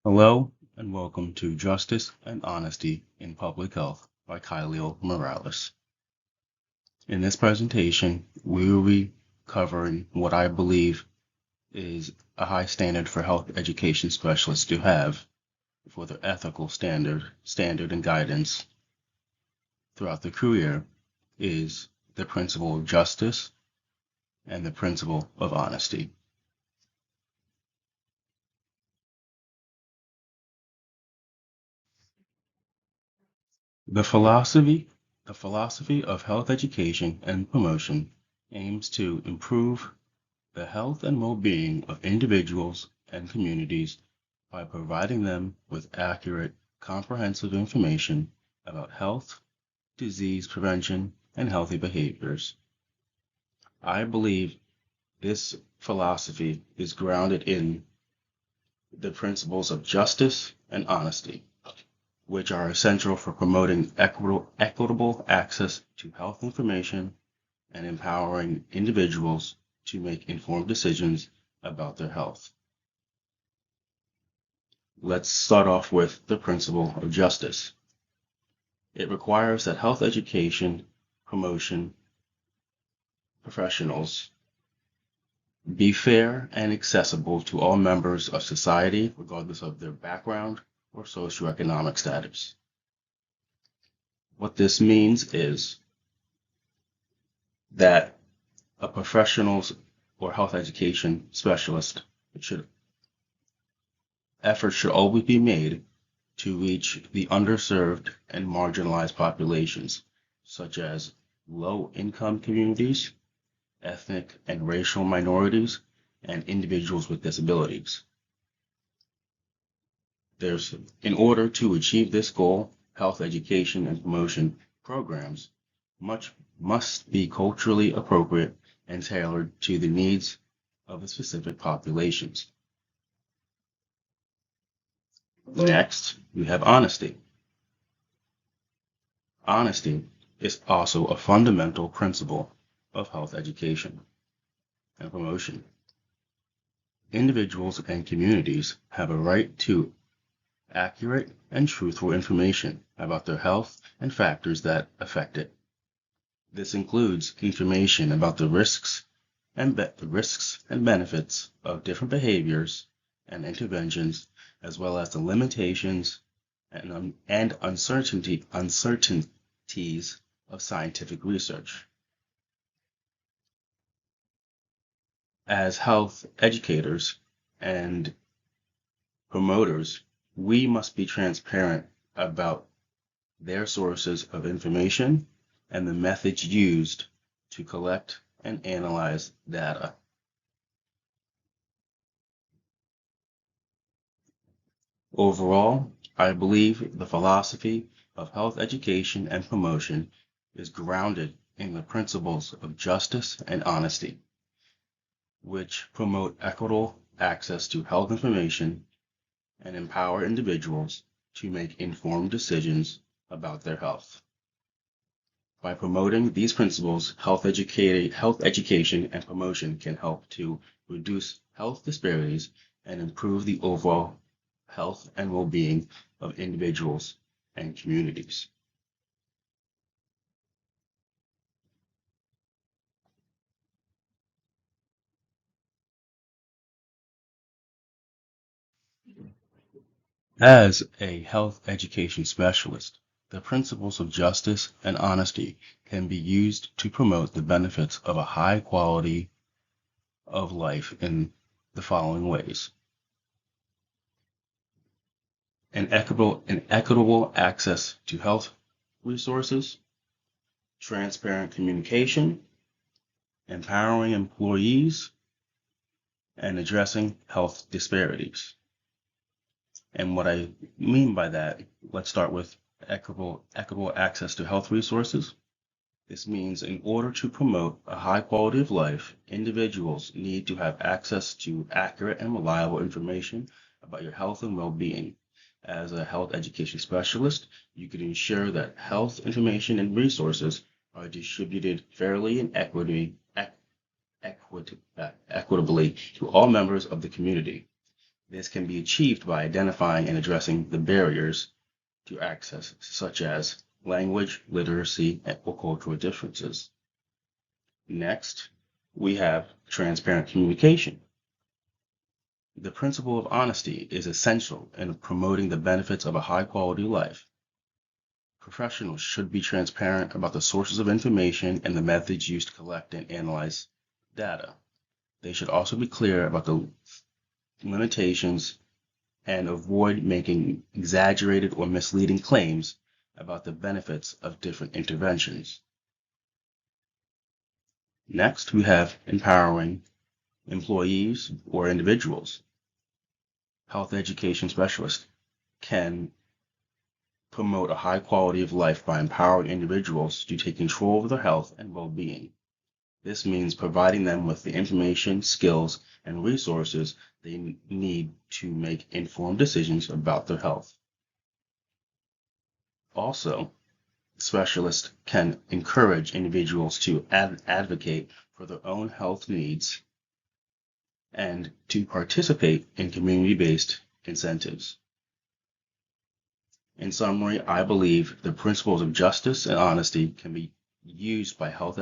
Hello and welcome to Justice and Honesty in Public Health by Kyleo Morales. In this presentation, we will be covering what I believe is a high standard for health education specialists to have for their ethical standard and guidance throughout their career is the principle of justice and the principle of honesty. The philosophy the philosophy of health education and promotion aims to improve the health and well-being of individuals and communities by providing them with accurate, comprehensive information about health, disease prevention, and healthy behaviors. I believe this philosophy is grounded in the principles of justice and honesty, which are essential for promoting equitable access to health information and empowering individuals to make informed decisions about their health. Let's start off with the principle of justice. It requires that health education promotion professionals be fair and accessible to all members of society, regardless of their background or socioeconomic status. What this means is that a professional's or health education specialist should efforts should always be made to reach the underserved and marginalized populations, such as low-income communities, ethnic and racial minorities, and individuals with disabilities. In order to achieve this goal, health education and promotion programs must be culturally appropriate and tailored to the needs of the specific populations. Next, we have honesty. Honesty is also a fundamental principle of health education and promotion. Individuals and communities have a right to accurate and truthful information about their health and factors that affect it. This includes information about the risks and benefits of different behaviors and interventions, as well as the limitations and uncertainties of scientific research. As health educators and promoters, we must be transparent about their sources of information and the methods used to collect and analyze data. Overall, I believe the philosophy of health education and promotion is grounded in the principles of justice and honesty, which promote equitable access to health information and empower individuals to make informed decisions about their health. By promoting these principles, health education and promotion can help to reduce health disparities and improve the overall health and well-being of individuals and communities. As a health education specialist, the principles of justice and honesty can be used to promote the benefits of a high quality of life in the following ways: an equitable access to health resources, transparent communication, empowering employees, and addressing health disparities. And what I mean by that, let's start with equitable access to health resources. This means in order to promote a high quality of life, individuals need to have access to accurate and reliable information about your health and well-being. As a health education specialist, you can ensure that health information and resources are distributed fairly and equitably to all members of the community. This can be achieved by identifying and addressing the barriers to access, such as language, literacy, or cultural differences. Next, we have transparent communication. The principle of honesty is essential in promoting the benefits of a high quality life. Professionals should be transparent about the sources of information and the methods used to collect and analyze data. They should also be clear about the limitations and avoid making exaggerated or misleading claims about the benefits of different interventions. Next, we have empowering employees or individuals. Health education specialists can promote a high quality of life by empowering individuals to take control of their health and well-being. This means providing them with the information, skills, and resources they need to make informed decisions about their health. Also, specialists can encourage individuals to advocate for their own health needs and to participate in community-based incentives. In summary, I believe the principles of justice and honesty can be used by health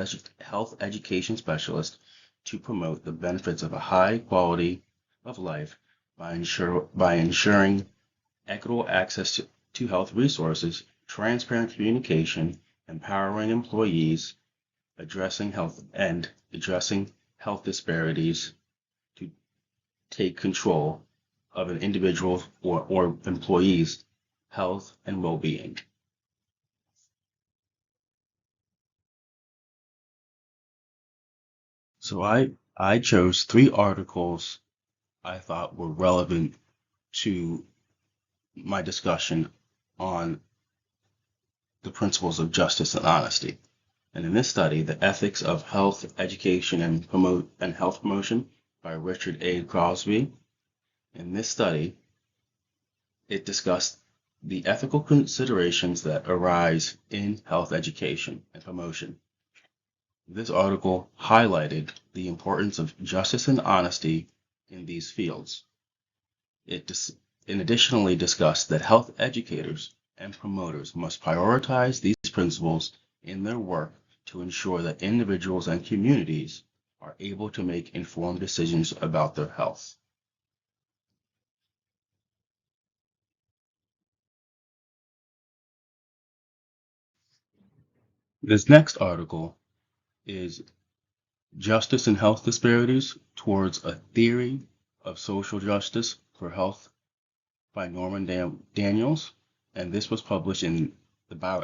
education specialists to promote the benefits of a high quality of life by ensuring equitable access to health resources, transparent communication, empowering employees, addressing health disparities to take control of an individual or employee's health and well-being. So I chose three articles I thought were relevant to my discussion on the principles of justice and honesty. And in this study, The Ethics of Health Education and Health Promotion by Richard A. Crosby. In this study, it discussed the ethical considerations that arise in health education and promotion. This article highlighted the importance of justice and honesty in these fields. It additionally discussed that health educators and promoters must prioritize these principles in their work to ensure that individuals and communities are able to make informed decisions about their health. This next article is Justice and Health Disparities Towards a Theory of Social Justice for Health by Norman Daniels, and this was published in the Journal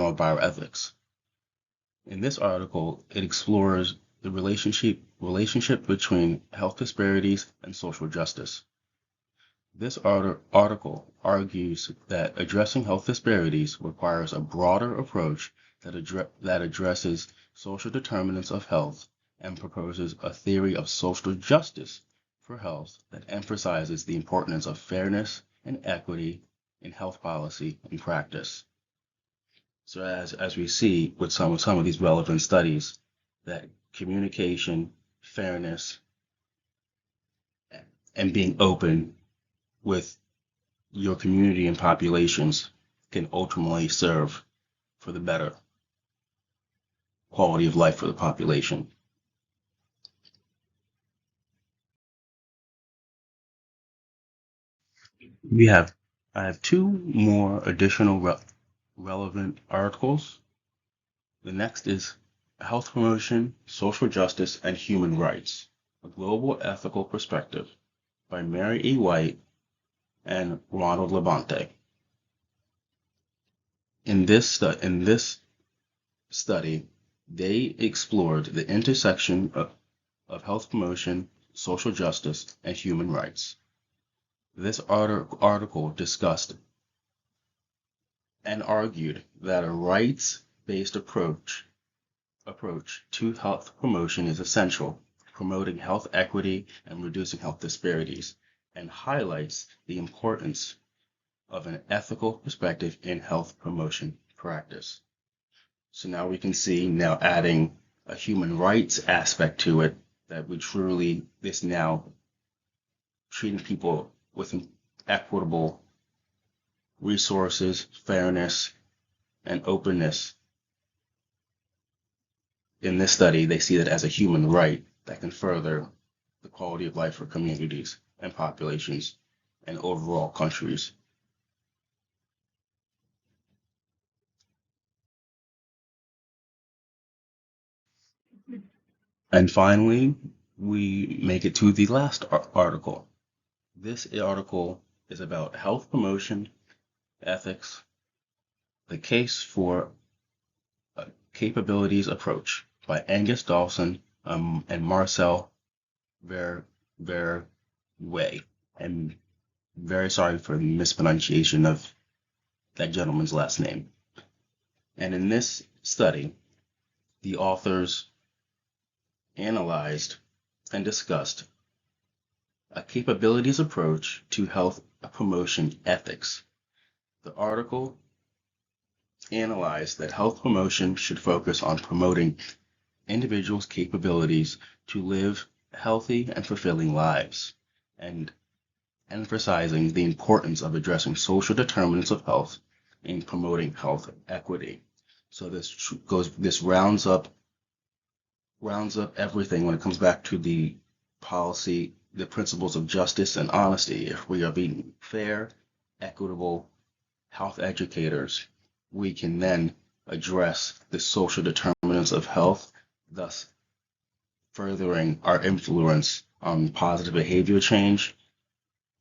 of Bioethics. In this article, it explores the relationship between health disparities and social justice. This article argues that addressing health disparities requires a broader approach that addresses social determinants of health and proposes a theory of social justice for health that emphasizes the importance of fairness and equity in health policy and practice. So as we see with some of these relevant studies, that communication, fairness, and being open with your community and populations can ultimately serve for the better quality of life for the population. I have two more additional relevant articles. The next is Health Promotion, Social Justice, and Human Rights, a Global Ethical Perspective by Mary E. White and Ronald Labonte. In this study, they explored the intersection of health promotion, social justice, and human rights. This article discussed and argued that a rights-based approach to health promotion is essential, promoting health equity and reducing health disparities, and highlights the importance of an ethical perspective in health promotion practice. So now we can see, now adding a human rights aspect to it, that this now treating people with equitable resources, fairness, and openness. In this study, they see it as a human right that can further the quality of life for communities and populations and overall countries. And finally, we make it to the last article. This article is about health promotion, ethics, the case for a capabilities approach by Angus Dawson and Marcel Verwey. I'm very sorry for the mispronunciation of that gentleman's last name. And in this study, the authors analyzed and discussed a capabilities approach to health promotion ethics. The article analyzed that health promotion should focus on promoting individuals' capabilities to live healthy and fulfilling lives, and emphasizing the importance of addressing social determinants of health and promoting health equity. So this rounds up everything when it comes back to the policy, the principles of justice and honesty. If we are being fair, equitable health educators, we can then address the social determinants of health, thus furthering our influence on positive behavior change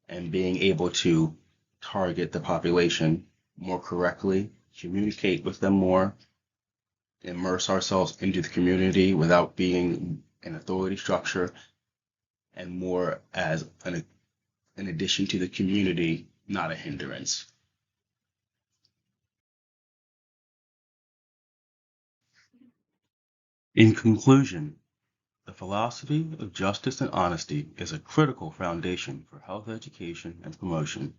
and being able to target the population more correctly, communicate with them more, immerse ourselves into the community without being an authority structure, and more as an addition to the community, not a hindrance. In conclusion, the philosophy of justice and honesty is a critical foundation for health education and promotion.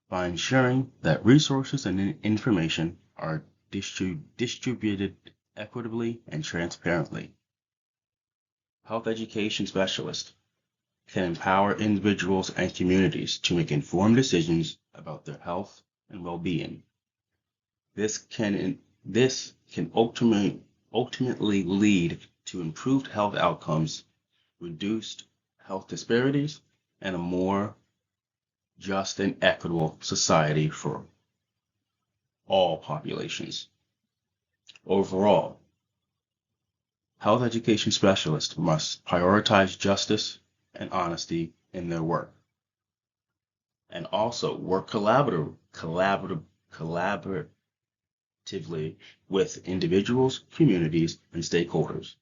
By ensuring that resources and information are distributed equitably and transparently, health education specialists can empower individuals and communities to make informed decisions about their health and well-being. This can ultimately lead to improved health outcomes, reduced health disparities, and a more just and equitable society for all populations. Overall, health education specialists must prioritize justice and honesty in their work, and also work collaboratively with individuals, communities, and stakeholders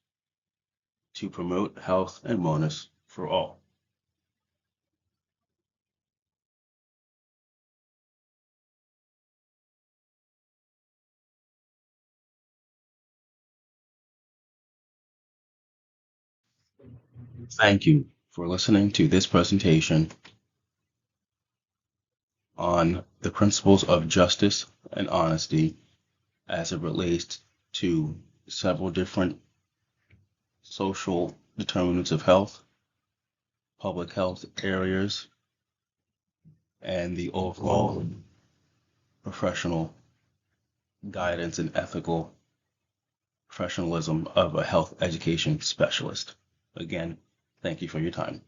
to promote health and wellness for all. Thank you for listening to this presentation on the principles of justice and honesty as it relates to several different social determinants of health, public health areas, and the overall professional guidance and ethical professionalism of a health education specialist. Again, thank you for your time.